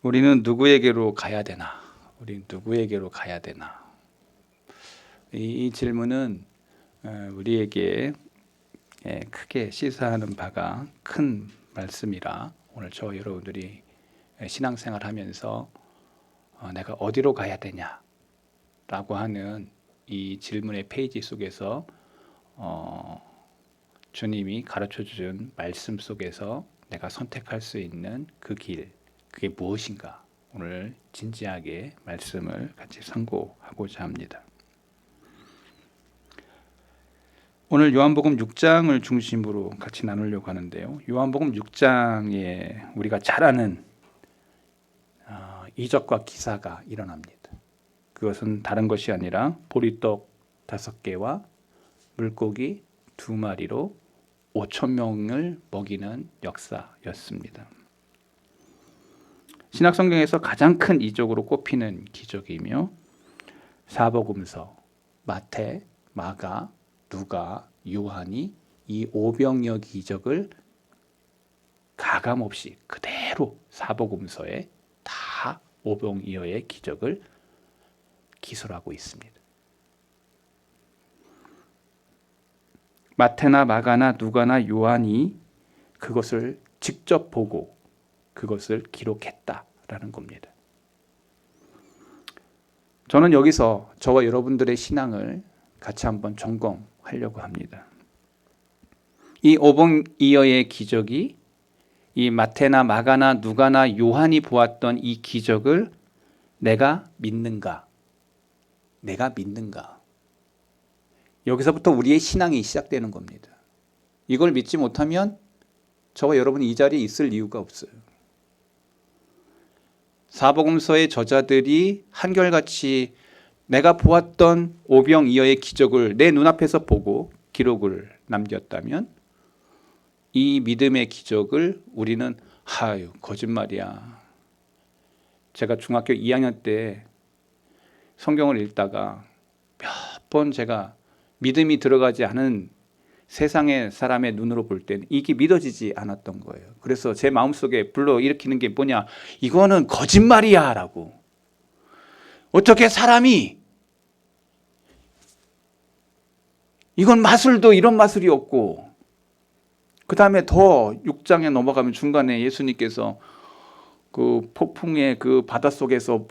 우리는 누구에게로 가야 되나? 우리는 누구에게로 가야 되나? 이 질문은 우리에게 크게 시사하는 바가 큰 말씀이라 오늘 저 여러분들이 신앙생활하면서 내가 어디로 가야 되냐라고 하는 이 질문의 페이지 속에서 주님이 가르쳐준 말씀 속에서 내가 선택할 수 있는 그 길, 그게 무엇인가? 오늘 진지하게 말씀을 같이 상고하고자 합니다. 오늘 요한복음 6장을 중심으로 같이 나누려고 하는데요. 요한복음 6장에 우리가 잘 아는 이적과 기사가 일어납니다. 그것은 다른 것이 아니라 보리떡 5개와 물고기 2마리로 5,000명을 먹이는 역사였습니다. 신약성경에서 가장 큰 이적으로 꼽히는 기적이며 사복음서, 마태, 마가, 누가, 요한이 이 오병이어 기적을 가감없이 그대로 사복음서에 다 오병이어의 기적을 기술하고 있습니다. 마태나 마가나 누가나 요한이 그것을 직접 보고 그것을 기록했다라는 겁니다. 저는 여기서 저와 여러분들의 신앙을 같이 한번 점검하려고 합니다. 이 오병이어의 기적이 이 마태나 마가나 누가나 요한이 보았던 이 기적을 내가 믿는가? 내가 믿는가? 여기서부터 우리의 신앙이 시작되는 겁니다. 이걸 믿지 못하면 저와 여러분이 이 자리에 있을 이유가 없어요. 사복음서의 저자들이 한결같이 내가 보았던 오병이어의 기적을 내 눈앞에서 보고 기록을 남겼다면 이 믿음의 기적을 우리는 거짓말이야. 제가 중학교 2학년 때 성경을 읽다가 몇 번 제가 믿음이 들어가지 않은 세상의 사람의 눈으로 볼 때는 이게 믿어지지 않았던 거예요. 그래서 제 마음속에 불러일으키는 게 뭐냐? 이거는 거짓말이야 라고. 어떻게 사람이 이건 마술도 이런 마술이 없고 그 다음에 더 6장에 넘어가면 중간에 예수님께서 그 폭풍의 그 바닷속에서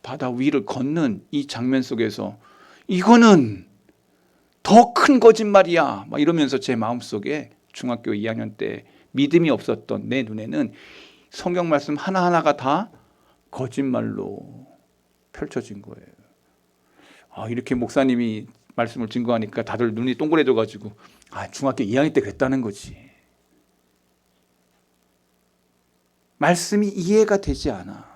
바다 위를 걷는 이 장면 속에서 이거는 더 큰 거짓말이야 막 이러면서 제 마음속에 중학교 2학년 때 믿음이 없었던 내 눈에는 성경 말씀 하나하나가 다 거짓말로 펼쳐진 거예요. 이렇게 목사님이 말씀을 증거하니까 다들 눈이 동그래져가지고 중학교 2학년 때 그랬다는 거지. 말씀이 이해가 되지 않아.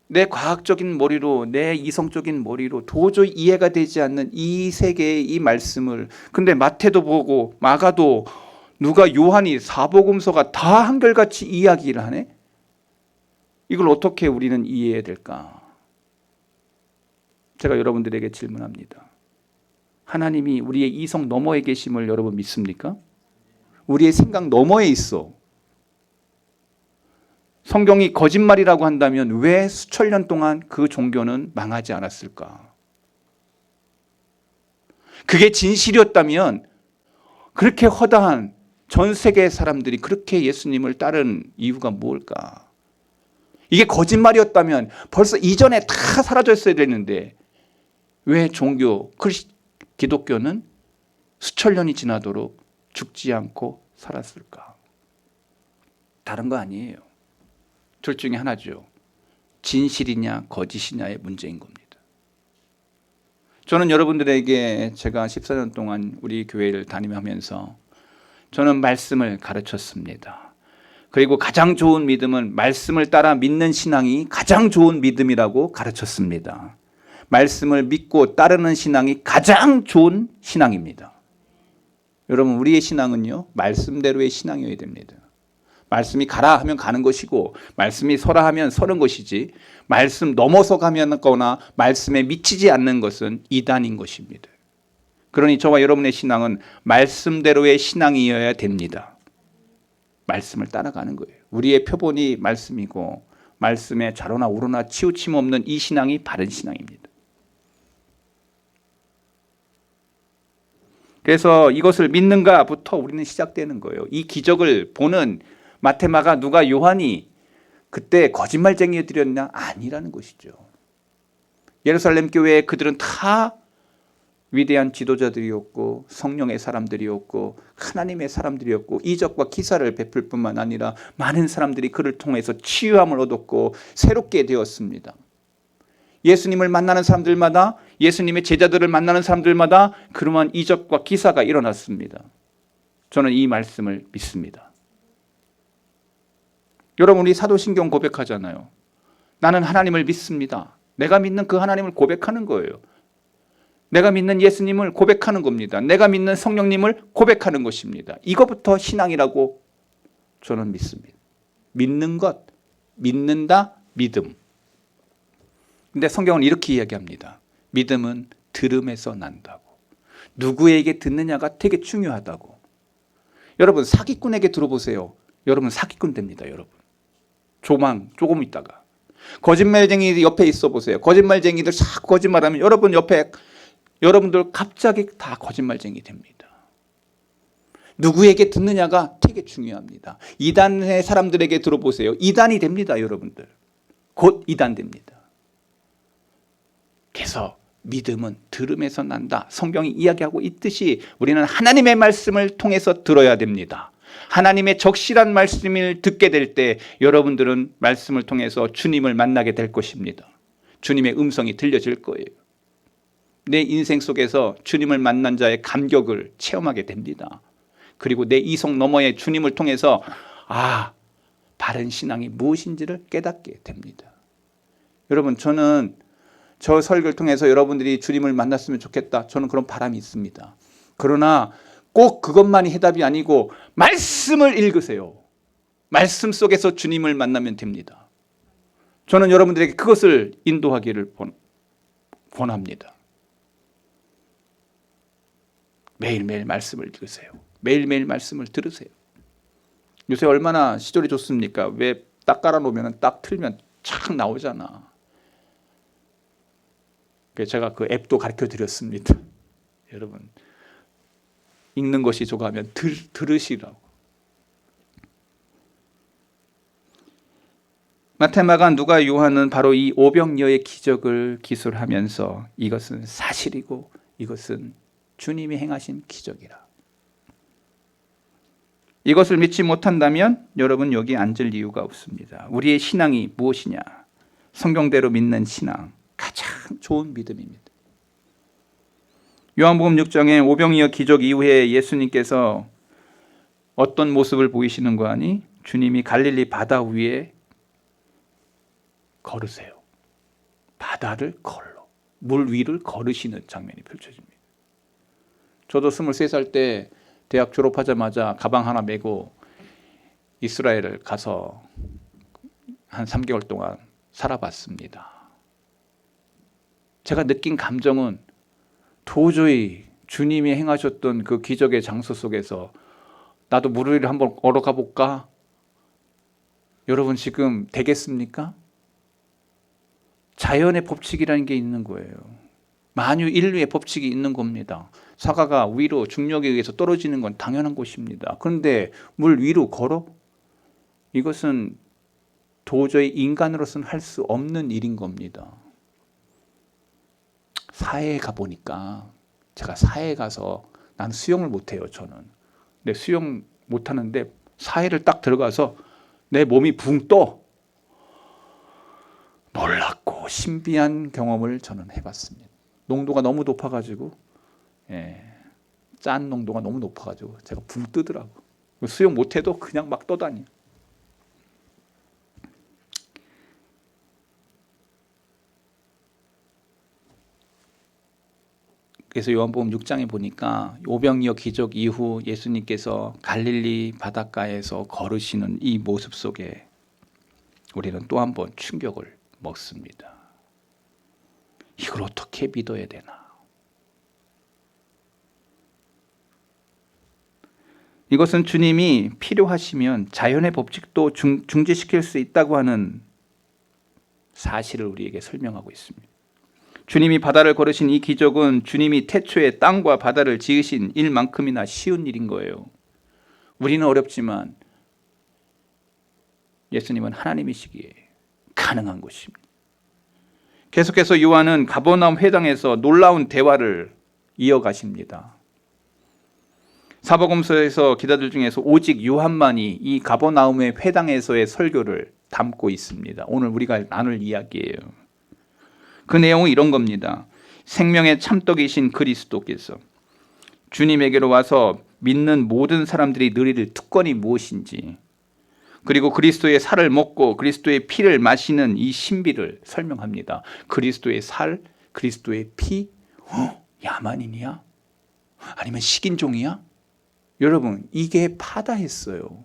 내 과학적인 머리로, 내 이성적인 머리로 도저히 이해가 되지 않는 이 세계의 이 말씀을, 근데 마태도 보고 마가도 누가 요한이 사복음서가 다 한결같이 이야기를 하네? 이걸 어떻게 우리는 이해해야 될까? 제가 여러분들에게 질문합니다. 하나님이 우리의 이성 너머에 계심을 여러분 믿습니까? 우리의 생각 너머에 있어. 성경이 거짓말이라고 한다면 왜 수천 년 동안 그 종교는 망하지 않았을까? 그게 진실이었다면 그렇게 허다한 전 세계 사람들이 그렇게 예수님을 따른 이유가 뭘까? 이게 거짓말이었다면 벌써 이전에 다 사라졌어야 되는데 왜 기독교는 수천 년이 지나도록 죽지 않고 살았을까? 다른 거 아니에요. 둘 중에 하나죠. 진실이냐 거짓이냐의 문제인 겁니다. 저는 여러분들에게 제가 14년 동안 우리 교회를 다니면서 저는 말씀을 가르쳤습니다. 그리고 가장 좋은 믿음은 말씀을 따라 믿는 신앙이 가장 좋은 믿음이라고 가르쳤습니다. 말씀을 믿고 따르는 신앙이 가장 좋은 신앙입니다. 여러분, 우리의 신앙은요, 말씀대로의 신앙이어야 됩니다. 말씀이 가라 하면 가는 것이고 말씀이 서라 하면 서는 것이지 말씀 넘어서 가거나 말씀에 미치지 않는 것은 이단인 것입니다. 그러니 저와 여러분의 신앙은 말씀대로의 신앙이어야 됩니다. 말씀을 따라가는 거예요. 우리의 표본이 말씀이고 말씀에 좌로나 우로나 치우침 없는 이 신앙이 바른 신앙입니다. 그래서 이것을 믿는가부터 우리는 시작되는 거예요. 이 기적을 보는 마태, 마가, 누가, 요한이 그때 거짓말쟁이들이었냐? 아니라는 것이죠. 예루살렘 교회에 그들은 다 위대한 지도자들이었고 성령의 사람들이었고 하나님의 사람들이었고 이적과 기사를 베풀 뿐만 아니라 많은 사람들이 그를 통해서 치유함을 얻었고 새롭게 되었습니다. 예수님을 만나는 사람들마다, 예수님의 제자들을 만나는 사람들마다 그러한 이적과 기사가 일어났습니다. 저는 이 말씀을 믿습니다. 여러분, 우리 사도신경 고백하잖아요. 나는 하나님을 믿습니다. 내가 믿는 그 하나님을 고백하는 거예요. 내가 믿는 예수님을 고백하는 겁니다. 내가 믿는 성령님을 고백하는 것입니다. 이것부터 신앙이라고 저는 믿습니다. 믿는 것, 믿는다, 믿음. 근데 성경은 이렇게 이야기합니다. 믿음은 들음에서 난다고. 누구에게 듣느냐가 되게 중요하다고. 여러분, 사기꾼에게 들어보세요. 여러분, 사기꾼 됩니다. 여러분, 조금 있다가. 거짓말쟁이 옆에 있어 보세요. 거짓말쟁이들 자꾸 거짓말하면 여러분 옆에 여러분들 갑자기 다 거짓말쟁이 됩니다. 누구에게 듣느냐가 되게 중요합니다. 이단의 사람들에게 들어보세요. 이단이 됩니다. 여러분들 곧 이단 됩니다. 그래서 믿음은 들음에서 난다. 성경이 이야기하고 있듯이 우리는 하나님의 말씀을 통해서 들어야 됩니다. 하나님의 적실한 말씀을 듣게 될 때 여러분들은 말씀을 통해서 주님을 만나게 될 것입니다. 주님의 음성이 들려질 거예요. 내 인생 속에서 주님을 만난 자의 감격을 체험하게 됩니다. 그리고 내 이성 너머의 주님을 통해서 바른 신앙이 무엇인지를 깨닫게 됩니다. 여러분, 저는 저 설교를 통해서 여러분들이 주님을 만났으면 좋겠다. 저는 그런 바람이 있습니다. 그러나 꼭 그것만이 해답이 아니고 말씀을 읽으세요. 말씀 속에서 주님을 만나면 됩니다. 저는 여러분들에게 그것을 인도하기를 권합니다. 매일매일 말씀을 읽으세요. 매일매일 말씀을 들으세요. 요새 얼마나 시절이 좋습니까? 왜 딱 깔아놓으면 딱 틀면 착 나오잖아. 그래서 제가 그 앱도 가르쳐 드렸습니다. 여러분, 읽는 것이 좋아하면 들으시라고. 마태, 마가, 누가, 요한은 바로 이 오병이어의 기적을 기술하면서 이것은 사실이고 이것은 주님이 행하신 기적이라. 이것을 믿지 못한다면 여러분 여기 앉을 이유가 없습니다. 우리의 신앙이 무엇이냐? 성경대로 믿는 신앙, 가장 좋은 믿음입니다. 요한복음 6장의 오병이어 기적 이후에 예수님께서 어떤 모습을 보이시는 거 아니? 주님이 갈릴리 바다 위에 걸으세요. 바다를 걸러 물 위를 걸으시는 장면이 펼쳐집니다. 저도 23살 때 대학 졸업하자마자 가방 하나 메고 이스라엘을 가서 한 3개월 동안 살아봤습니다. 제가 느낀 감정은 도저히 주님이 행하셨던 그 기적의 장소 속에서 나도 물 위를 한번 걸어가 볼까? 여러분, 지금 되겠습니까? 자연의 법칙이라는 게 있는 거예요. 만유 인류의 법칙이 있는 겁니다. 사과가 위로 중력에 의해서 떨어지는 건 당연한 것입니다. 그런데 물 위로 걸어? 이것은 도저히 인간으로서는 할 수 없는 일인 겁니다. 사해에 가보니까, 제가 사해에 가서, 난 수영을 못해요, 저는. 근데 수영 못하는데 사해를 딱 들어가서 내 몸이 붕 떠. 놀랍고 신비한 경험을 저는 해봤습니다. 농도가 너무 높아가지고, 짠 농도가 너무 높아가지고 제가 붕 뜨더라고. 수영 못해도 그냥 막 떠다녀. 그래서 요한복음 6장에 보니까 오병이어 기적 이후 예수님께서 갈릴리 바닷가에서 걸으시는 이 모습 속에 우리는 또 한 번 충격을 먹습니다. 이걸 어떻게 믿어야 되나? 이것은 주님이 필요하시면 자연의 법칙도 중지시킬 수 있다고 하는 사실을 우리에게 설명하고 있습니다. 주님이 바다를 걸으신 이 기적은 주님이 태초에 땅과 바다를 지으신 일만큼이나 쉬운 일인 거예요. 우리는 어렵지만 예수님은 하나님이시기에 가능한 것입니다. 계속해서 요한은 가버나움 회당에서 놀라운 대화를 이어가십니다. 사복음서에서 기자들 중에서 오직 요한만이 이 가버나움의 회당에서의 설교를 담고 있습니다. 오늘 우리가 나눌 이야기예요. 그 내용은 이런 겁니다. 생명의 참떡이신 그리스도께서 주님에게로 와서 믿는 모든 사람들이 누릴 특권이 무엇인지, 그리고 그리스도의 살을 먹고 그리스도의 피를 마시는 이 신비를 설명합니다. 그리스도의 살, 그리스도의 피, 야만인이야? 아니면 식인종이야? 여러분, 이게 파다했어요.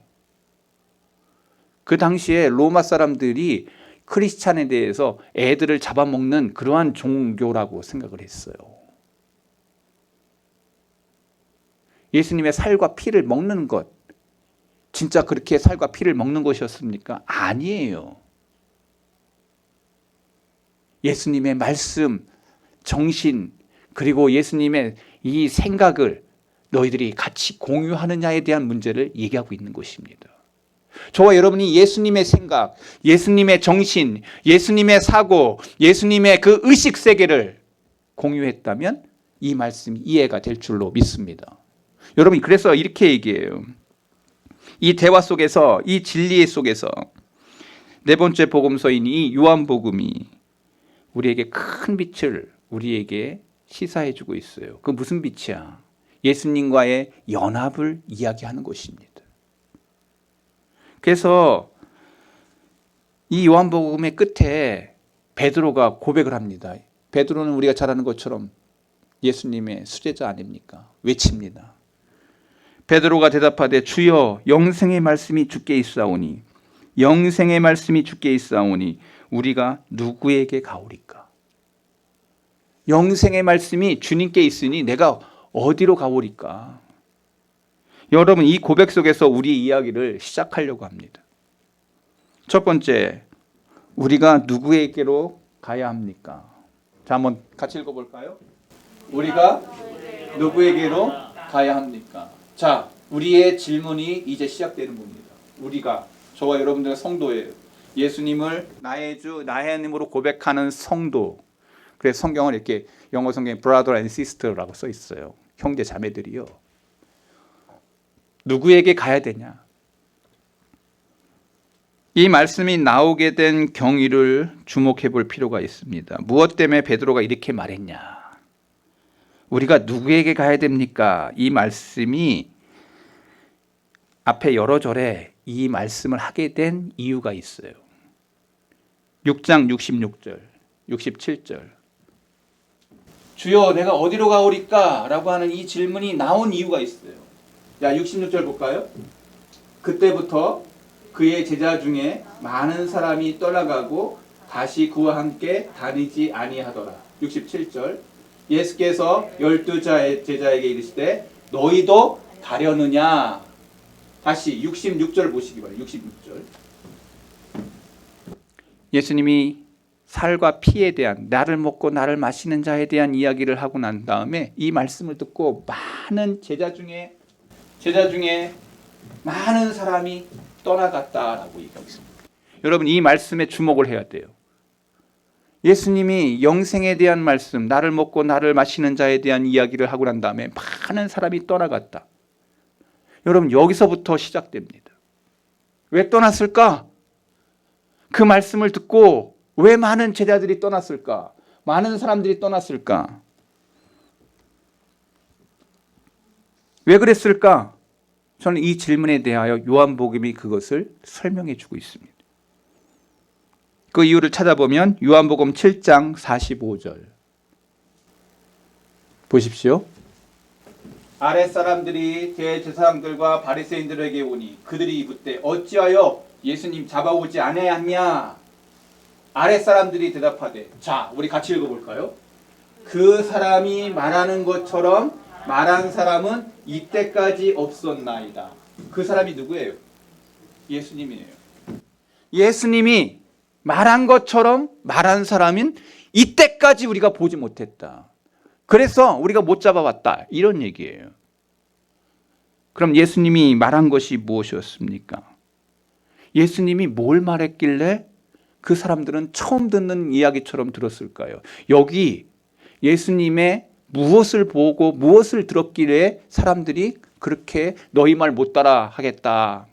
그 당시에 로마 사람들이 크리스찬에 대해서 애들을 잡아먹는 그러한 종교라고 생각을 했어요. 예수님의 살과 피를 먹는 것, 진짜 그렇게 살과 피를 먹는 것이었습니까? 아니에요. 예수님의 말씀, 정신, 그리고 예수님의 이 생각을 너희들이 같이 공유하느냐에 대한 문제를 얘기하고 있는 것입니다. 저와 여러분이 예수님의 생각, 예수님의 정신, 예수님의 사고, 예수님의 그 의식 세계를 공유했다면 이 말씀이 이해가 될 줄로 믿습니다. 여러분, 그래서 이렇게 얘기해요. 이 대화 속에서, 이 진리 속에서 네 번째 복음서인 이 요한복음이 우리에게 큰 빛을 우리에게 시사해주고 있어요. 그 무슨 빛이야? 예수님과의 연합을 이야기하는 것입니다. 그래서 이 요한복음의 끝에 베드로가 고백을 합니다. 베드로는 우리가 잘 아는 것처럼 예수님의 수제자 아닙니까? 외칩니다. 베드로가 대답하되 주여 영생의 말씀이 주께 있사오니 영생의 말씀이 주께 있사오니 우리가 누구에게 가오리까? 영생의 말씀이 주님께 있으니 내가 어디로 가오리까? 여러분, 이 고백 속에서 우리 이야기를 시작하려고 합니다. 첫 번째, 우리가 누구에게로 가야 합니까? 자, 한번 같이 읽어볼까요? 우리가 누구에게로 가야 합니까? 자, 우리의 질문이 이제 시작되는 겁니다. 우리가, 저와 여러분들의 성도예요. 예수님을 나의 주, 나의 하나님으로 고백하는 성도. 그래서 성경은 이렇게 영어 성경에 brother and sister라고 써 있어요. 형제 자매들이요. 누구에게 가야 되냐? 이 말씀이 나오게 된 경위를 주목해 볼 필요가 있습니다. 무엇 때문에 베드로가 이렇게 말했냐? 우리가 누구에게 가야 됩니까? 이 말씀이 앞에 여러 절에 이 말씀을 하게 된 이유가 있어요. 6장 66절, 67절. 주여 내가 어디로 가오리까? 라고 하는 이 질문이 나온 이유가 있어요. 자, 66절 볼까요? 그때부터 그의 제자 중에 많은 사람이 떠나가고 다시 그와 함께 다니지 아니하더라. 67절. 예수께서 12 제자에게 이르시되 너희도 가려느냐? 다시 66절 보시기 바랍니다. 66절. 예수님이 살과 피에 대한, 나를 먹고 나를 마시는 자에 대한 이야기를 하고 난 다음에 이 말씀을 듣고 많은 제자 중에 많은 사람이 떠나갔다라고 얘기하고 있습니다. 여러분, 이 말씀에 주목을 해야 돼요. 예수님이 영생에 대한 말씀, 나를 먹고 나를 마시는 자에 대한 이야기를 하고 난 다음에 많은 사람이 떠나갔다. 여러분, 여기서부터 시작됩니다. 왜 떠났을까? 그 말씀을 듣고 왜 많은 제자들이 떠났을까? 많은 사람들이 떠났을까? 왜 그랬을까? 저는 이 질문에 대하여 요한복음이 그것을 설명해 주고 있습니다. 그 이유를 찾아보면 요한복음 7장 45절 보십시오. 아랫사람들이 대제사장들과 바리새인들에게 오니 그들이 묻되 어찌하여 예수님 잡아오지 아니하냐? 아랫사람들이 대답하되, 자, 우리 같이 읽어볼까요? 그 사람이 말하는 것처럼 말한 사람은 이때까지 없었나이다. 그 사람이 누구예요? 예수님이에요. 예수님이 말한 것처럼 말한 사람인 이때까지 우리가 보지 못했다. 그래서 우리가 못 잡아왔다. 이런 얘기예요. 그럼 예수님이 말한 것이 무엇이었습니까? 예수님이 뭘 말했길래 그 사람들은 처음 듣는 이야기처럼 들었을까요? 여기 예수님의 무엇을 보고 무엇을 들었길래 사람들이 그렇게 너희 말 못 따라 하겠다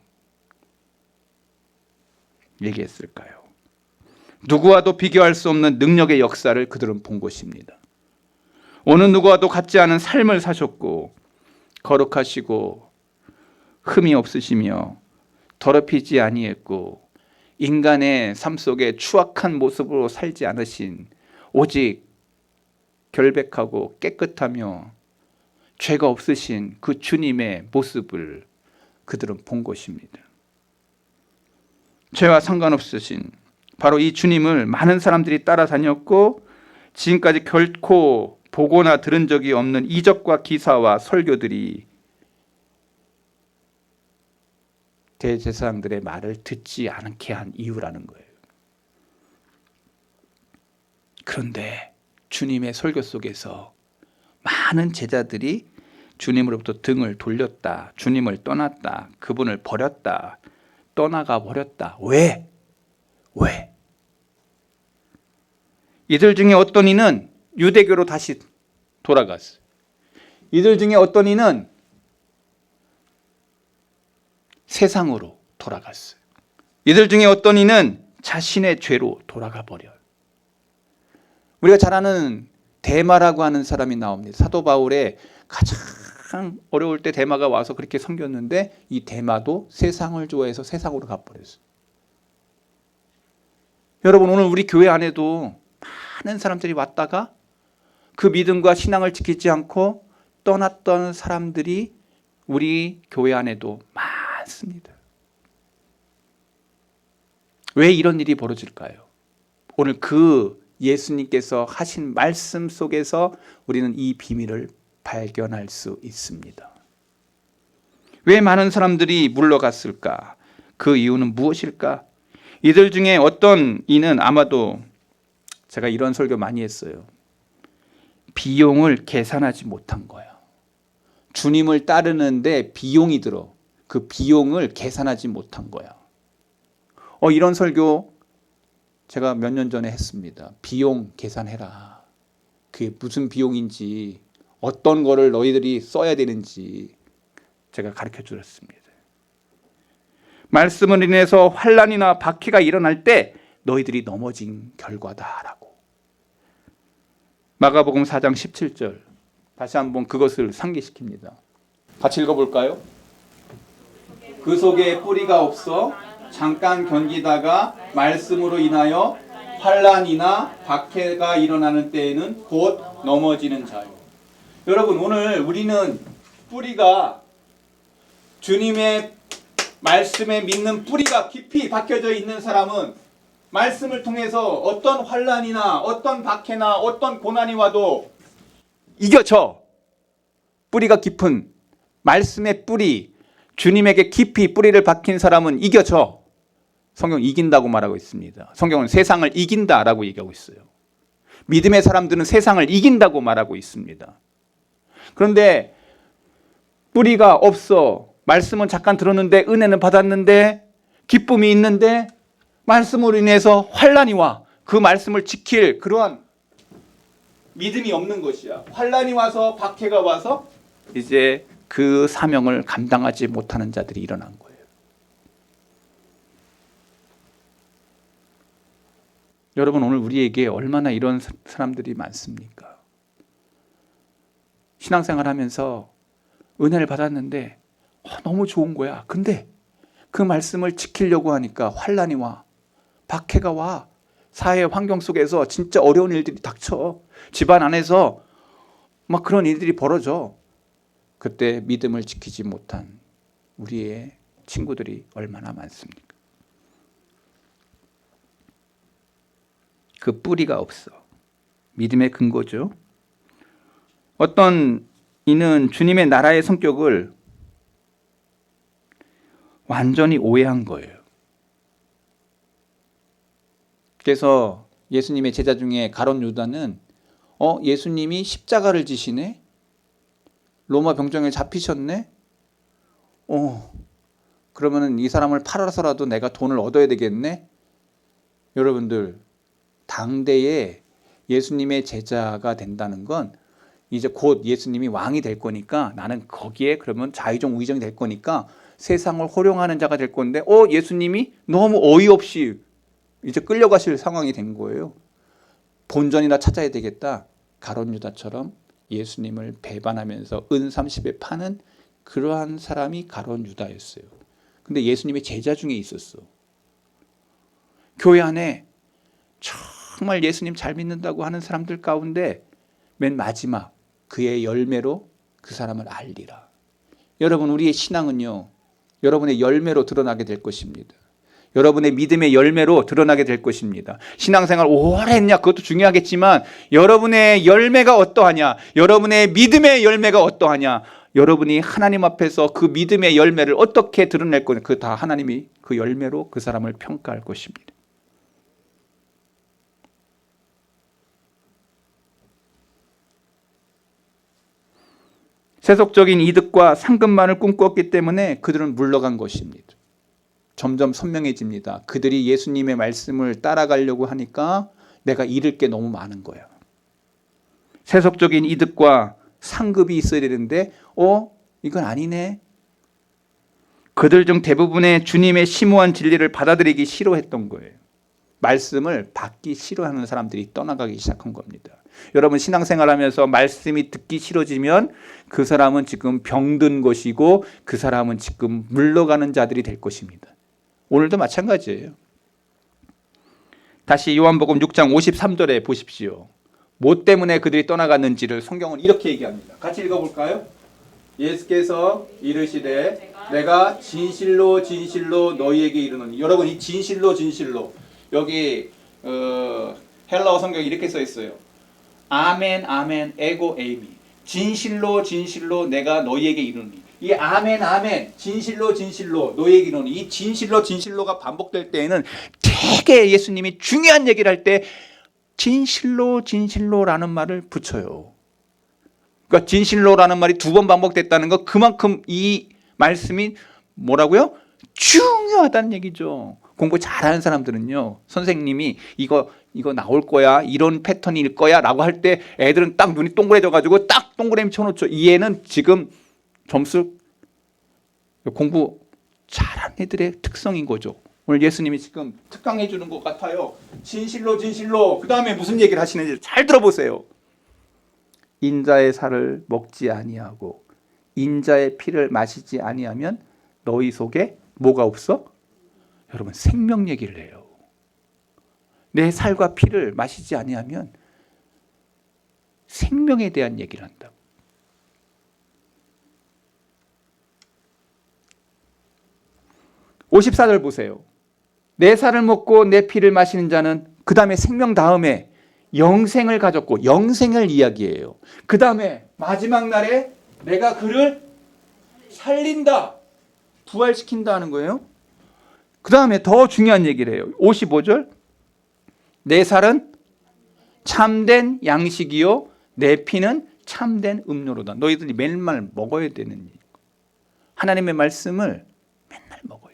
얘기했을까요? 누구와도 비교할 수 없는 능력의 역사를 그들은 본 것입니다. 어느 누구와도 같지 않은 삶을 사셨고 거룩하시고 흠이 없으시며 더럽히지 아니했고 인간의 삶 속에 추악한 모습으로 살지 않으신 오직 결백하고 깨끗하며 죄가 없으신 그 주님의 모습을 그들은 본 것입니다. 죄와 상관없으신 바로 이 주님을 많은 사람들이 따라다녔고 지금까지 결코 보거나 들은 적이 없는 이적과 기사와 설교들이 대제사장들의 말을 듣지 않게 한 이유라는 거예요. 그런데 주님의 설교 속에서 많은 제자들이 주님으로부터 등을 돌렸다. 주님을 떠났다. 그분을 버렸다. 떠나가 버렸다. 왜? 이들 중에 어떤 이는 유대교로 다시 돌아갔어요. 이들 중에 어떤 이는 세상으로 돌아갔어요. 이들 중에 어떤 이는 자신의 죄로 돌아가 버려요. 우리가 잘 아는 데마라고 하는 사람이 나옵니다. 사도 바울의 가장 어려울 때 데마가 와서 그렇게 섬겼는데 이 데마도 세상을 좋아해서 세상으로 가버렸어요. 여러분 오늘 우리 교회 안에도 많은 사람들이 왔다가 그 믿음과 신앙을 지키지 않고 떠났던 사람들이 우리 교회 안에도 많습니다. 왜 이런 일이 벌어질까요? 오늘 그 예수님께서 하신 말씀 속에서 우리는 이 비밀을 발견할 수 있습니다. 왜 많은 사람들이 물러갔을까? 그 이유는 무엇일까? 이들 중에 어떤 이는 아마도 제가 이런 설교 많이 했어요. 비용을 계산하지 못한 거야. 주님을 따르는데 비용이 들어. 그 비용을 계산하지 못한 거야. 이런 설교 제가 몇 년 전에 했습니다. 비용 계산해라. 그게 무슨 비용인지 어떤 거를 너희들이 써야 되는지 제가 가르쳐 주었습니다. 말씀을 인해서 환난이나 박해가 일어날 때 너희들이 넘어진 결과다라고. 마가복음 4장 17절 다시 한번 그것을 상기시킵니다. 같이 읽어볼까요? 그 속에 뿌리가 없어 잠깐 견디다가 말씀으로 인하여 환난이나 박해가 일어나는 때에는 곧 넘어지는 자요. 여러분 오늘 우리는 뿌리가 주님의 말씀에 믿는 뿌리가 깊이 박혀져 있는 사람은 말씀을 통해서 어떤 환난이나 어떤 박해나 어떤 고난이 와도 이겨져. 뿌리가 깊은 말씀의 뿌리, 주님에게 깊이 뿌리를 박힌 사람은 이겨져. 성경 이긴다고 말하고 있습니다. 성경은 세상을 이긴다라고 얘기하고 있어요. 믿음의 사람들은 세상을 이긴다고 말하고 있습니다. 그런데 뿌리가 없어. 말씀은 잠깐 들었는데 은혜는 받았는데 기쁨이 있는데 말씀으로 인해서 환난이 와. 그 말씀을 지킬 그러한 믿음이 없는 것이야. 환난이 와서 박해가 와서 이제 그 사명을 감당하지 못하는 자들이 일어난 거예요. 여러분 오늘 우리에게 얼마나 이런 사람들이 많습니까? 신앙생활 하면서 은혜를 받았는데 너무 좋은 거야. 근데 그 말씀을 지키려고 하니까 환난이 와. 박해가 와. 사회 환경 속에서 진짜 어려운 일들이 닥쳐. 집안 안에서 막 그런 일들이 벌어져. 그때 믿음을 지키지 못한 우리의 친구들이 얼마나 많습니까? 그 뿌리가 없어. 믿음의 근거죠. 어떤 이는 주님의 나라의 성격을 완전히 오해한 거예요. 그래서 예수님의 제자 중에 가룟 유다는 예수님이 십자가를 지시네? 로마 병정에 잡히셨네? 그러면은 이 사람을 팔아서라도 내가 돈을 얻어야 되겠네? 여러분들, 당대에 예수님의 제자가 된다는 건 이제 곧 예수님이 왕이 될 거니까 나는 거기에 그러면 좌의정 우의정이 될 거니까 세상을 호령하는 자가 될 건데 예수님이 너무 어이없이 이제 끌려가실 상황이 된 거예요. 본전이나 찾아야 되겠다. 가룟 유다처럼 예수님을 배반하면서 은 30에 파는 그러한 사람이 가룟 유다였어요. 근데 예수님의 제자 중에 있었어. 교회 안에 정말 예수님 잘 믿는다고 하는 사람들 가운데 맨 마지막 그의 열매로 그 사람을 알리라. 여러분, 우리의 신앙은요, 여러분의 열매로 드러나게 될 것입니다. 여러분의 믿음의 열매로 드러나게 될 것입니다. 신앙생활 오래 했냐, 그것도 중요하겠지만 여러분의 열매가 어떠하냐, 여러분의 믿음의 열매가 어떠하냐, 여러분이 하나님 앞에서 그 믿음의 열매를 어떻게 드러낼 거냐, 그 다 하나님이 그 열매로 그 사람을 평가할 것입니다. 세속적인 이득과 상급만을 꿈꾸었기 때문에 그들은 물러간 것입니다. 점점 선명해집니다. 그들이 예수님의 말씀을 따라가려고 하니까 내가 잃을 게 너무 많은 거야. 세속적인 이득과 상급이 있어야 되는데 이건 아니네. 그들 중 대부분의 주님의 심오한 진리를 받아들이기 싫어했던 거예요. 말씀을 받기 싫어하는 사람들이 떠나가기 시작한 겁니다. 여러분, 신앙생활하면서 말씀이 듣기 싫어지면 그 사람은 지금 병든 것이고 그 사람은 지금 물러가는 자들이 될 것입니다. 오늘도 마찬가지예요. 다시 요한복음 6장 53절에 보십시오. 뭐 때문에 그들이 떠나갔는지를 성경은 이렇게 얘기합니다. 같이 읽어볼까요? 예수께서 이르시되 내가 진실로 진실로 너희에게 이르노니. 여러분, 이 진실로 진실로 여기 헬라어 성경에 이렇게 써 있어요. 아멘 아멘 에고 에이미. 진실로 진실로 내가 너희에게 이르노니. 이 아멘 아멘 진실로 진실로 너희에게 이르노니, 이 진실로 진실로가 반복될 때에는 되게 예수님이 중요한 얘기를 할 때 진실로 진실로라는 말을 붙여요. 그러니까 진실로라는 말이 2번 반복됐다는 거, 그만큼 이 말씀이 뭐라고요? 중요하다는 얘기죠. 공부 잘하는 사람들은요, 선생님이 이거 나올 거야, 이런 패턴일 거야 라고 할 때 애들은 딱 눈이 동그래져 가지고 딱 동그라미 쳐놓죠. 이 애는 지금 점수, 공부 잘하는 애들의 특성인 거죠. 오늘 예수님이 지금 특강해 주는 것 같아요. 진실로 진실로. 그 다음에 무슨 얘기를 하시는지 잘 들어보세요. 인자의 살을 먹지 아니하고 인자의 피를 마시지 아니하면 너희 속에 뭐가 없어? 여러분, 생명 얘기를 해요. 내 살과 피를 마시지 아니하면 생명에 대한 얘기를 한다. (54절) 보세요. 내 살을 먹고 내 피를 마시는 자는, 그 다음에 생명 다음에 영생을 가졌고, 영생을 이야기해요. 그 다음에 마지막 날에 내가 그를 살린다, 부활시킨다 하는 거예요. 그 다음에 더 중요한 얘기를 해요. (55절) 내 살은 참된 양식이요 내 피는 참된 음료로다. 너희들이 맨날 먹어야 되는, 하나님의 말씀을 맨날 먹어요.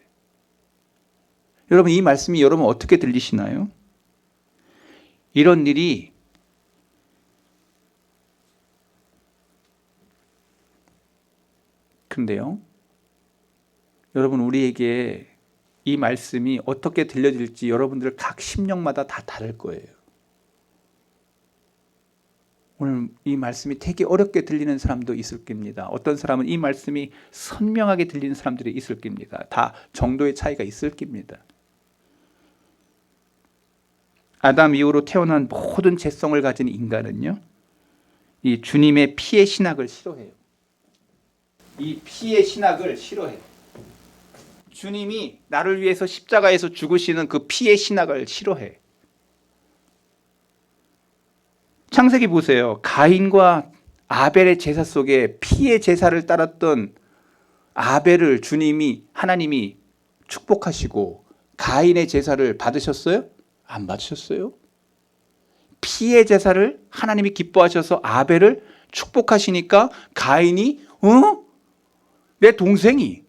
여러분, 이 말씀이 여러분 어떻게 들리시나요? 이런 일이 근데요, 여러분, 우리에게 이 말씀이 어떻게 들려질지 여러분들 각 심령마다 다 다를 거예요. 오늘 이 말씀이 되게 어렵게 들리는 사람도 있을 겁니다. 어떤 사람은 이 말씀이 선명하게 들리는 사람들이 있을 겁니다. 다 정도의 차이가 있을 겁니다. 아담 이후로 태어난 모든 죄성을 가진 인간은요, 이 주님의 피의 신학을 싫어해요. 이 피의 신학을 싫어해요. 주님이 나를 위해서 십자가에서 죽으시는 그 피의 신학을 싫어해. 창세기 보세요. 가인과 아벨의 제사 속에 피의 제사를 따랐던 아벨을 하나님이 축복하시고 가인의 제사를 받으셨어요? 안 받으셨어요? 피의 제사를 하나님이 기뻐하셔서 아벨을 축복하시니까 가인이 내 동생이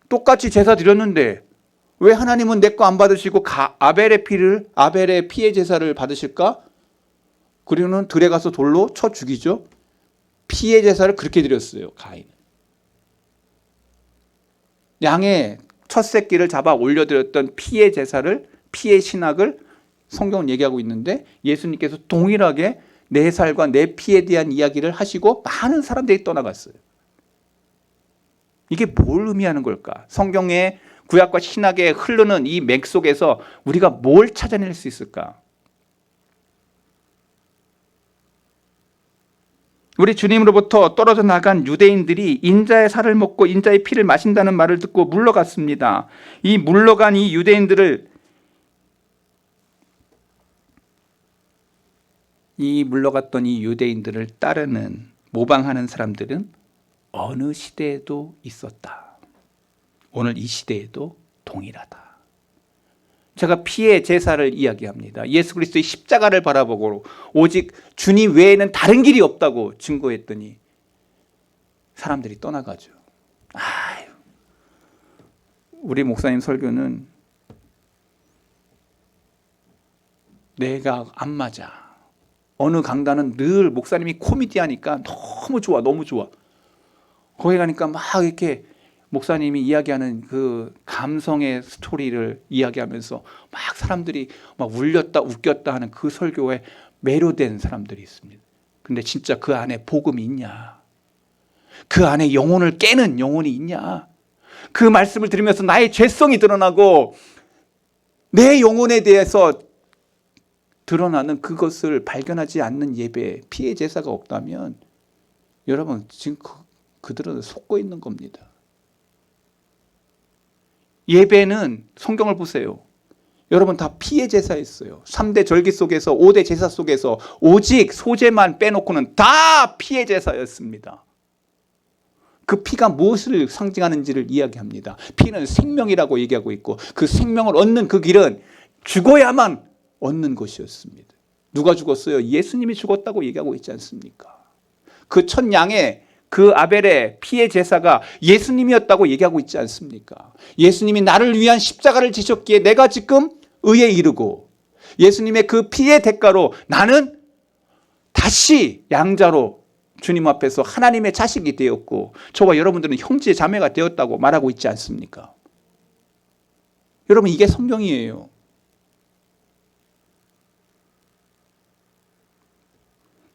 똑같이 제사 드렸는데 왜 하나님은 내 거 안 받으시고 아벨의 피의 제사를 받으실까? 그리고는 들에 가서 돌로 쳐 죽이죠. 피의 제사를 그렇게 드렸어요. 가인은. 양의 첫 새끼를 잡아 올려드렸던 피의 제사를, 피의 신학을 성경은 얘기하고 있는데 예수님께서 동일하게 내 살과 내 피에 대한 이야기를 하시고 많은 사람들이 떠나갔어요. 이게 뭘 의미하는 걸까? 성경의 구약과 신약에 흐르는 이 맥 속에서 우리가 뭘 찾아낼 수 있을까? 우리 주님으로부터 떨어져 나간 유대인들이 인자의 살을 먹고 인자의 피를 마신다는 말을 듣고 물러갔습니다. 이 물러간 이 유대인들을 물러갔던 이 유대인들을 따르는 모방하는 사람들은 어느 시대에도 있었다. 오늘 이 시대에도 동일하다. 제가 피의 제사를 이야기합니다. 예수 그리스도의 십자가를 바라보고 오직 주님 외에는 다른 길이 없다고 증거했더니 사람들이 떠나가죠. 아유, 우리 목사님 설교는 내가 안 맞아. 어느 강단은 늘 목사님이 코미디 하니까 너무 좋아, 너무 좋아. 거기 가니까 막 이렇게 목사님이 이야기하는 그 감성의 스토리를 이야기하면서 막 사람들이 막 울렸다 웃겼다 하는 그 설교에 매료된 사람들이 있습니다. 근데 진짜 그 안에 복음이 있냐? 그 안에 영혼을 깨는 영혼이 있냐? 그 말씀을 들으면서 나의 죄성이 드러나고 내 영혼에 대해서 드러나는 그것을 발견하지 않는 예배, 피의 제사가 없다면 여러분 지금 그들은 속고 있는 겁니다. 예배는 성경을 보세요. 여러분 다 피의 제사였어요. 3대 절기 속에서 5대 제사 속에서 오직 소제만 빼놓고는 다 피의 제사였습니다. 그 피가 무엇을 상징하는지를 이야기합니다. 피는 생명이라고 얘기하고 있고 그 생명을 얻는 그 길은 죽어야만 얻는 것이었습니다. 누가 죽었어요? 예수님이 죽었다고 얘기하고 있지 않습니까? 그 첫 양의 그 아벨의 피의 제사가 예수님이었다고 얘기하고 있지 않습니까? 예수님이 나를 위한 십자가를 지셨기에 내가 지금 의에 이르고 예수님의 그 피의 대가로 나는 다시 양자로 주님 앞에서 하나님의 자식이 되었고 저와 여러분들은 형제 자매가 되었다고 말하고 있지 않습니까? 여러분 이게 성경이에요.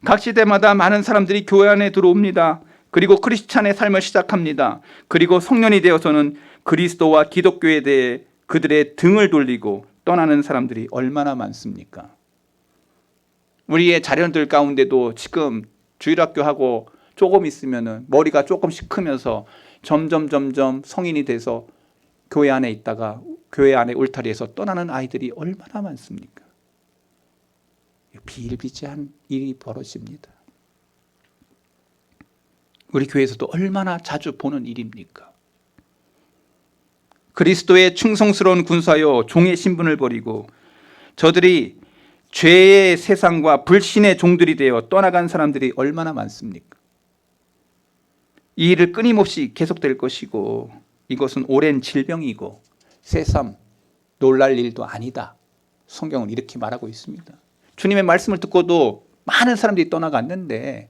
각 시대마다 많은 사람들이 교회 안에 들어옵니다. 그리고 크리스찬의 삶을 시작합니다. 그리고 성년이 되어서는 그리스도와 기독교에 대해 그들의 등을 돌리고 떠나는 사람들이 얼마나 많습니까? 우리의 자녀들 가운데도 지금 주일학교하고 조금 있으면 머리가 조금씩 크면서 점점 성인이 돼서 교회 안에 있다가 교회 안에 울타리에서 떠나는 아이들이 얼마나 많습니까? 비일비재한 일이 벌어집니다. 우리 교회에서도 얼마나 자주 보는 일입니까? 그리스도의 충성스러운 군사여 종의 신분을 버리고 저들이 죄의 세상과 불신의 종들이 되어 떠나간 사람들이 얼마나 많습니까? 이 일을 끊임없이 계속될 것이고 이것은 오랜 질병이고 새삼 놀랄 일도 아니다. 성경은 이렇게 말하고 있습니다. 주님의 말씀을 듣고도 많은 사람들이 떠나갔는데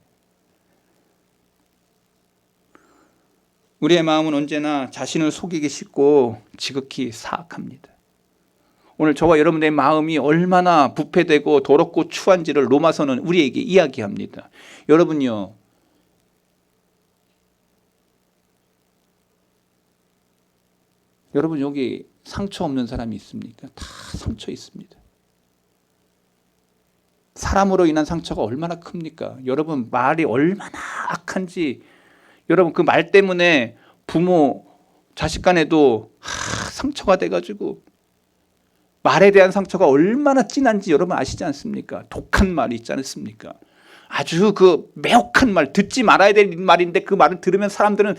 우리의 마음은 언제나 자신을 속이기 쉽고 지극히 사악합니다. 오늘 저와 여러분의 마음이 얼마나 부패되고 더럽고 추한지를 로마서는 우리에게 이야기합니다. 여러분요, 여러분 여기 상처 없는 사람이 있습니까? 다 상처 있습니다. 사람으로 인한 상처가 얼마나 큽니까? 여러분 말이 얼마나 악한지 여러분 그 말 때문에 부모 자식 간에도 상처가 돼가지고 말에 대한 상처가 얼마나 진한지 여러분 아시지 않습니까? 독한 말이 있지 않습니까? 아주 그 매혹한 말, 듣지 말아야 될 말인데 그 말을 들으면 사람들은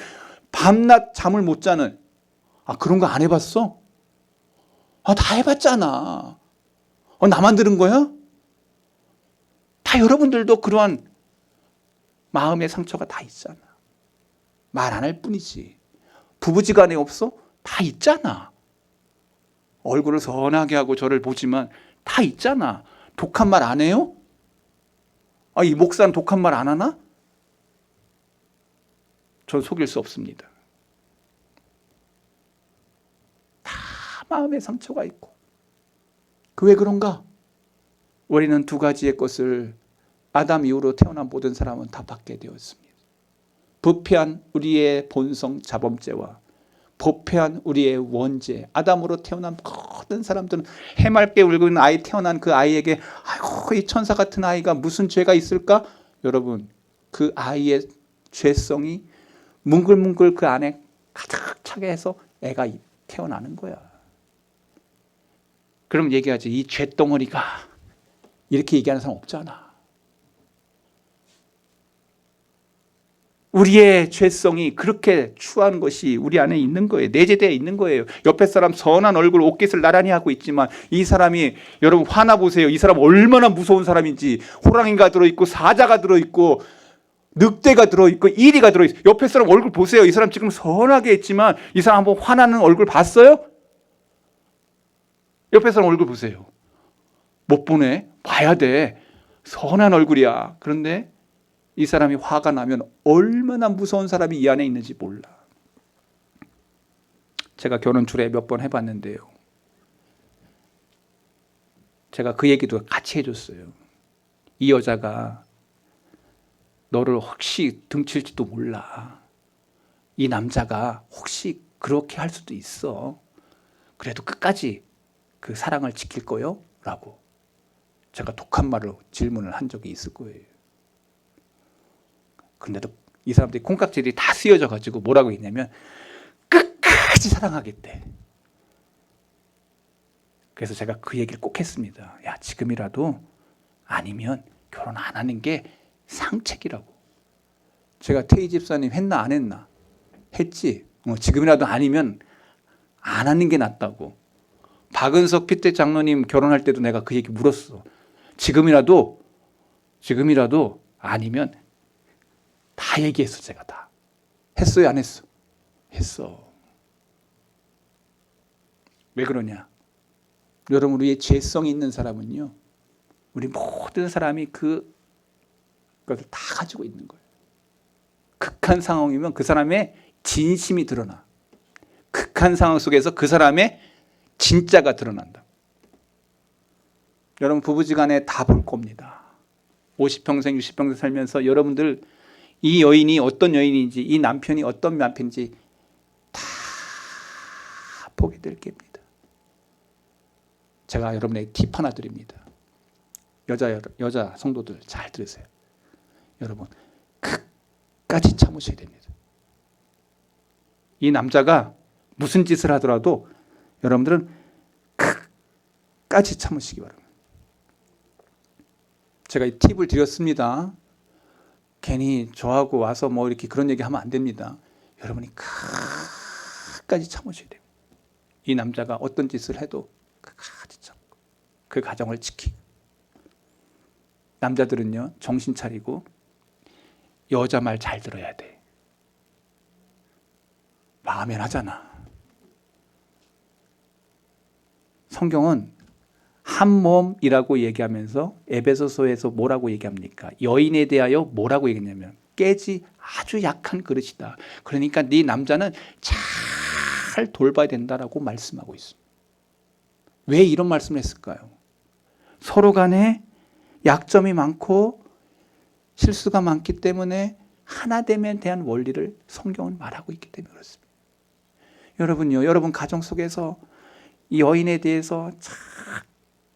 밤낮 잠을 못 자는. 그런 거 안 해봤어? 다 해봤잖아. 나만 들은 거야? 다 여러분들도 그러한 마음의 상처가 다 있잖아. 말 안 할 뿐이지. 부부지간에 없어? 다 있잖아. 얼굴을 선하게 하고 저를 보지만 다 있잖아. 독한 말 안 해요? 이 목사는 독한 말 안 하나? 전 속일 수 없습니다. 다 마음의 상처가 있고. 왜 그런가? 우리는 두 가지의 것을 아담 이후로 태어난 모든 사람은 다 받게 되었습니다. 부패한 우리의 본성 자범죄와 부패한 우리의 원죄. 아담으로 태어난 모든 사람들은 해맑게 울고 있는 아이 태어난 그 아이에게 아이고 이 천사 같은 아이가 무슨 죄가 있을까? 여러분 그 아이의 죄성이 뭉글뭉글 그 안에 가득 차게 해서 애가 태어나는 거야. 그럼 얘기하지. 이 죄덩어리가 이렇게 얘기하는 사람 없잖아. 우리의 죄성이 그렇게 추한 것이 우리 안에 있는 거예요. 내재되어 있는 거예요. 옆에 사람 선한 얼굴 옷깃을 나란히 하고 있지만 이 사람이 여러분 화나 보세요. 이 사람 얼마나 무서운 사람인지. 호랑이가 들어있고 사자가 들어있고 늑대가 들어있고 이리가 들어있어요. 옆에 사람 얼굴 보세요. 이 사람 지금 선하게 했지만 이 사람 한번 화나는 얼굴 봤어요? 옆에 사람 얼굴 보세요. 못 보네. 봐야 돼. 선한 얼굴이야. 그런데 이 사람이 화가 나면 얼마나 무서운 사람이 이 안에 있는지 몰라. 제가 결혼 주례 몇 번 해봤는데요. 제가 그 얘기도 같이 해줬어요. 이 여자가 너를 혹시 등칠지도 몰라. 이 남자가 혹시 그렇게 할 수도 있어. 그래도 끝까지 그 사랑을 지킬 거요? 라고 제가 독한 말로 질문을 한 적이 있을 거예요. 근데도 이 사람들이 콩깍지들이 다 쓰여져 가지고 뭐라고 했냐면 끝까지 사랑하겠대. 그래서 제가 그 얘기를 꼭 했습니다. 야, 지금이라도 아니면 결혼 안 하는 게 상책이라고. 제가 태희 집사님 했나 안 했나? 했지. 지금이라도 아니면 안 하는 게 낫다고. 박은석 피태 장로님 결혼할 때도 내가 그 얘기 물었어. 지금이라도 아니면 다 얘기했어. 제가 다. 했어요 안 했어? 했어. 왜 그러냐? 여러분 우리의 죄성이 있는 사람은요. 우리 모든 사람이 그것을 다 가지고 있는 거예요. 극한 상황이면 그 사람의 진심이 드러나. 극한 상황 속에서 그 사람의 진짜가 드러난다. 여러분 부부지간에 다 볼 겁니다. 50평생 60평생 살면서 여러분들 이 여인이 어떤 여인인지 이 남편이 어떤 남편인지 다 보게 될 겁니다. 제가 여러분에게 팁 하나 드립니다. 여자 성도들 잘 들으세요. 여러분 끝까지 참으셔야 됩니다. 이 남자가 무슨 짓을 하더라도 여러분들은 끝까지 참으시기 바랍니다. 제가 이 팁을 드렸습니다. 괜히 저하고 와서 뭐 이렇게 그런 얘기 하면 안 됩니다. 여러분이 끝까지 참으셔야 돼요. 이 남자가 어떤 짓을 해도 끝까지 참고 그 가정을 지키고. 남자들은요 정신 차리고 여자 말 잘 들어야 돼. 마음엔 하잖아. 성경은 한 몸이라고 얘기하면서 에베소서에서 뭐라고 얘기합니까? 여인에 대하여 뭐라고 얘기했냐면 깨지 아주 약한 그릇이다. 그러니까 네 남자는 잘 돌봐야 된다라고 말씀하고 있습니다. 왜 이런 말씀을 했을까요? 서로 간에 약점이 많고 실수가 많기 때문에 하나됨에 대한 원리를 성경은 말하고 있기 때문에 그렇습니다. 여러분요, 여러분 가정 속에서 이 여인에 대해서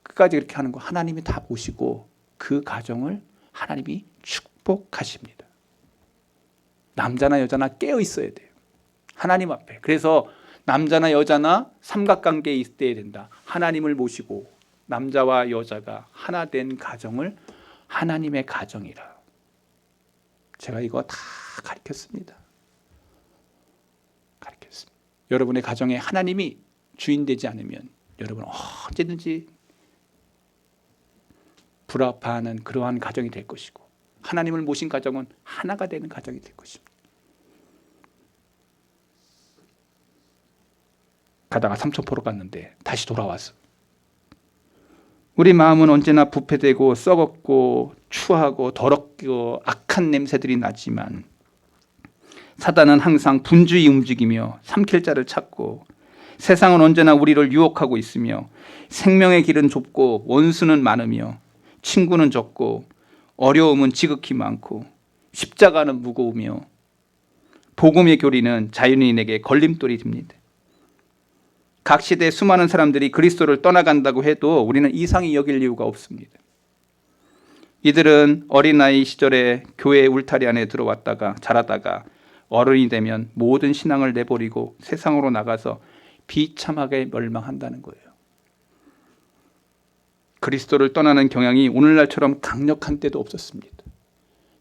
끝까지 그렇게 하는 거 하나님이 다 보시고 그 가정을 하나님이 축복하십니다. 남자나 여자나 깨어 있어야 돼요. 하나님 앞에. 그래서 남자나 여자나 삼각관계에 있어야 된다. 하나님을 모시고 남자와 여자가 하나 된 가정을 하나님의 가정이라. 제가 이거 다 가르쳤습니다. 여러분의 가정에 하나님이 주인 되지 않으면 여러분은 언제든지 불합하는 그러한 가정이 될 것이고, 하나님을 모신 가정은 하나가 되는 가정이 될 것입니다. 가다가 삼천포로 갔는데 다시 돌아왔어. 우리 마음은 언제나 부패되고 썩었고 추하고 더럽고 악한 냄새들이 나지만, 사단은 항상 분주히 움직이며 삼킬 자를 찾고, 세상은 언제나 우리를 유혹하고 있으며, 생명의 길은 좁고 원수는 많으며 친구는 적고 어려움은 지극히 많고 십자가는 무거우며 복음의 교리는 자연인에게 걸림돌이 됩니다. 각 시대의 수많은 사람들이 그리스도를 떠나간다고 해도 우리는 이상히 여길 이유가 없습니다. 이들은 어린아이 시절에 교회 울타리 안에 들어왔다가 자라다가 어른이 되면 모든 신앙을 내버리고 세상으로 나가서 비참하게 멸망한다는 거예요. 그리스도를 떠나는 경향이 오늘날처럼 강력한 때도 없었습니다.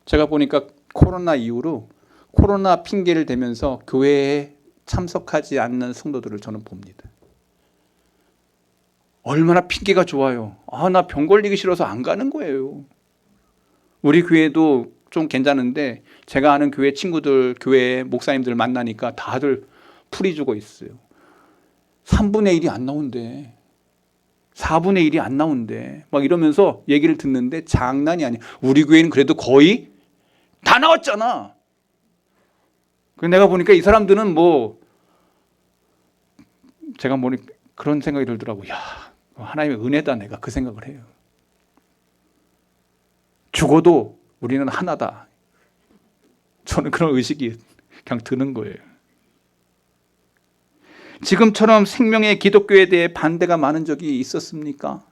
제가 보니까 코로나 이후로 코로나 핑계를 대면서 교회에 참석하지 않는 성도들을 저는 봅니다. 얼마나 핑계가 좋아요. 나 병 걸리기 싫어서 안 가는 거예요. 우리 교회도 좀 괜찮은데, 제가 아는 교회 친구들, 교회 목사님들 만나니까 다들 풀이 주고 있어요. 3분의 1이 안 나온대. 4분의 1이 안 나온대. 막 이러면서 얘기를 듣는데 장난이 아니야. 우리 교회는 그래도 거의 다 나왔잖아. 내가 보니까 이 사람들은 제가 보니까 그런 생각이 들더라고. 야, 하나님의 은혜다. 내가 그 생각을 해요. 죽어도 우리는 하나다. 저는 그런 의식이 그냥 드는 거예요. 지금처럼 생명의 기독교에 대해 반대가 많은 적이 있었습니까?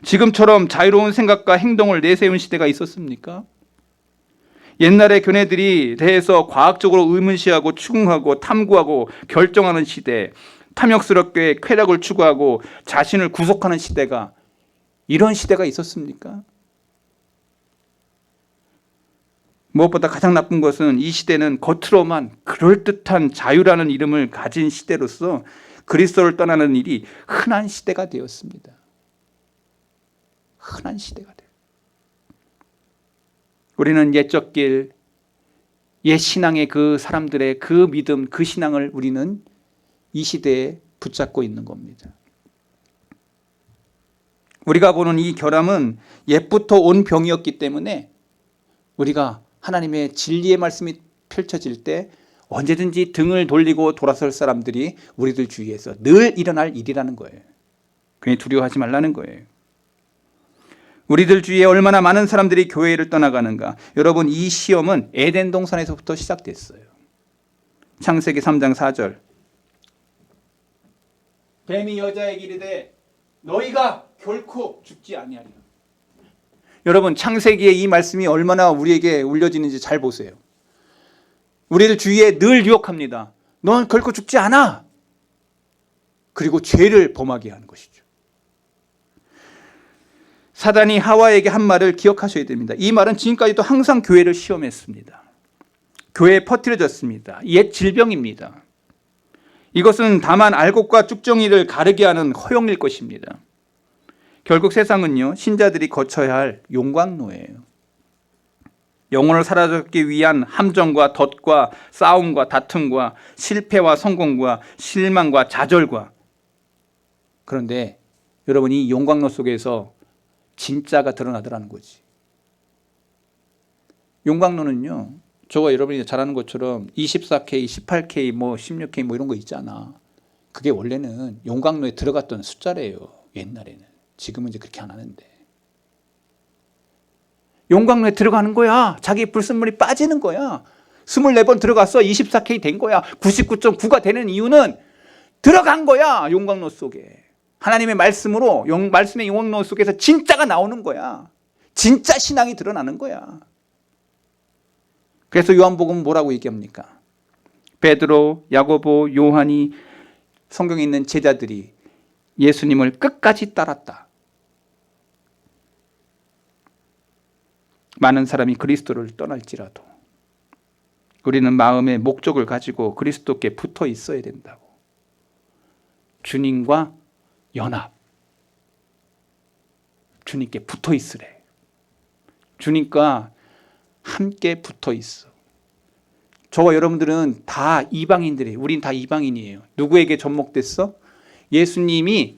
지금처럼 자유로운 생각과 행동을 내세운 시대가 있었습니까? 옛날의 교회들이 대해서 과학적으로 의문시하고 추궁하고 탐구하고 결정하는 시대, 탐욕스럽게 쾌락을 추구하고 자신을 구속하는 시대가, 이런 시대가 있었습니까? 무엇보다 가장 나쁜 것은 이 시대는 겉으로만 그럴듯한 자유라는 이름을 가진 시대로서 그리스도를 떠나는 일이 흔한 시대가 되었습니다. 흔한 시대가 돼요. 우리는 옛적 길, 옛 신앙의 그 사람들의 그 믿음, 그 신앙을 우리는 이 시대에 붙잡고 있는 겁니다. 우리가 보는 이 결함은 옛부터 온 병이었기 때문에 우리가 하나님의 진리의 말씀이 펼쳐질 때 언제든지 등을 돌리고 돌아설 사람들이 우리들 주위에서 늘 일어날 일이라는 거예요. 그러니 두려워하지 말라는 거예요. 우리들 주위에 얼마나 많은 사람들이 교회를 떠나가는가. 여러분, 이 시험은 에덴 동산에서부터 시작됐어요. 창세기 3장 4절. 뱀이 여자에게 이르되 너희가 결코 죽지 아니하리라. 여러분, 창세기의 이 말씀이 얼마나 우리에게 울려지는지 잘 보세요. 우리를 주위에 늘 유혹합니다. 넌 결코 죽지 않아. 그리고 죄를 범하게 하는 것이죠. 사단이 하와에게 한 말을 기억하셔야 됩니다. 이 말은 지금까지도 항상 교회를 시험했습니다. 교회에 퍼뜨려졌습니다. 옛 질병입니다. 이것은 다만 알곡과 쭉정이를 가르게 하는 허용일 것입니다. 결국 세상은요, 신자들이 거쳐야 할 용광로예요. 영혼을 사로잡기 위한 함정과 덫과 싸움과 다툼과 실패와 성공과 실망과 좌절과. 그런데 여러분, 이 용광로 속에서 진짜가 드러나더라는 거지. 용광로는요, 저거 여러분이 잘 아는 것처럼 24K, 18K, 16K 이런 거 있잖아. 그게 원래는 용광로에 들어갔던 숫자래요. 옛날에는. 지금은 이제 그렇게 안 하는데. 용광로에 들어가는 거야. 자기 불순물이 빠지는 거야. 24번 들어갔어. 24K 된 거야. 99.9가 되는 이유는 들어간 거야. 용광로 속에. 하나님의 말씀으로, 말씀의 용광로 속에서 진짜가 나오는 거야. 진짜 신앙이 드러나는 거야. 그래서 요한복음은 뭐라고 얘기합니까? 베드로, 야고보, 요한이, 성경에 있는 제자들이 예수님을 끝까지 따랐다. 많은 사람이 그리스도를 떠날지라도 우리는 마음의 목적을 가지고 그리스도께 붙어 있어야 된다고. 주님과 연합. 주님께 붙어 있으래. 주님과 함께 붙어 있어. 저와 여러분들은 다 이방인들이에요. 우린 다 이방인이에요. 누구에게 접목됐어? 예수님이,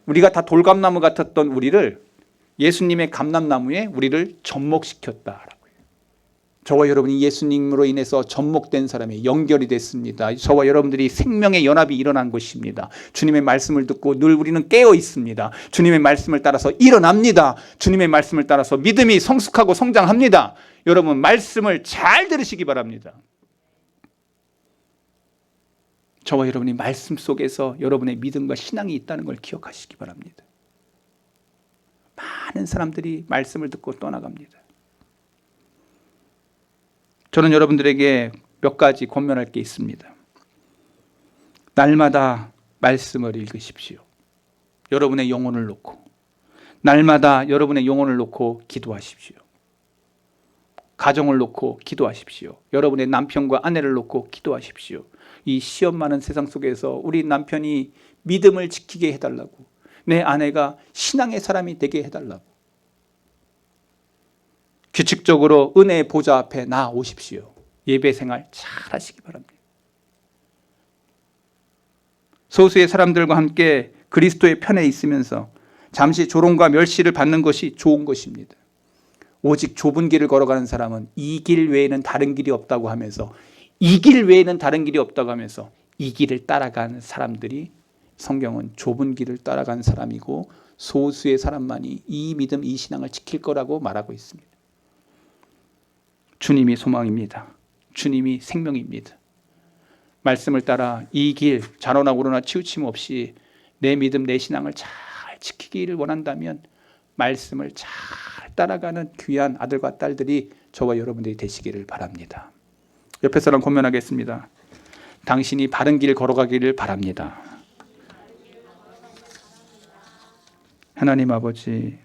우리가 다 돌감나무 같았던 우리를 예수님의 감람나무에 우리를 접목시켰다라고요. 저와 여러분이 예수님으로 인해서 접목된 사람이 연결이 됐습니다. 저와 여러분들이 생명의 연합이 일어난 것입니다. 주님의 말씀을 듣고 늘 우리는 깨어 있습니다. 주님의 말씀을 따라서 일어납니다. 주님의 말씀을 따라서 믿음이 성숙하고 성장합니다. 여러분, 말씀을 잘 들으시기 바랍니다. 저와 여러분이 말씀 속에서 여러분의 믿음과 신앙이 있다는 걸 기억하시기 바랍니다. 많은 사람들이 말씀을 듣고 떠나갑니다. 저는 여러분들에게 몇 가지 권면할 게 있습니다. 날마다 말씀을 읽으십시오. 여러분의 영혼을 놓고. 날마다 여러분의 영혼을 놓고 기도하십시오. 가정을 놓고 기도하십시오. 여러분의 남편과 아내를 놓고 기도하십시오. 이 시험 많은 세상 속에서 우리 남편이 믿음을 지키게 해달라고, 내 아내가 신앙의 사람이 되게 해달라고 규칙적으로 은혜의 보좌 앞에 나오십시오. 예배 생활 잘 하시기 바랍니다. 소수의 사람들과 함께 그리스도의 편에 있으면서 잠시 조롱과 멸시를 받는 것이 좋은 것입니다. 오직 좁은 길을 걸어가는 사람은 이 길 외에는 다른 길이 없다고 하면서, 이 길 외에는 다른 길이 없다고 하면서 이 길을 따라가는 사람들이, 성경은 좁은 길을 따라간 사람이고 소수의 사람만이 이 믿음, 이 신앙을 지킬 거라고 말하고 있습니다. 주님이 소망입니다. 주님이 생명입니다. 말씀을 따라 이 길, 좌로나 우로나 치우침 없이 내 믿음, 내 신앙을 잘 지키기를 원한다면 말씀을 잘 따라가는 귀한 아들과 딸들이 저와 여러분들이 되시기를 바랍니다. 옆에 사람 권면하겠습니다. 당신이 바른 길 걸어가기를 바랍니다. 하나님 아버지,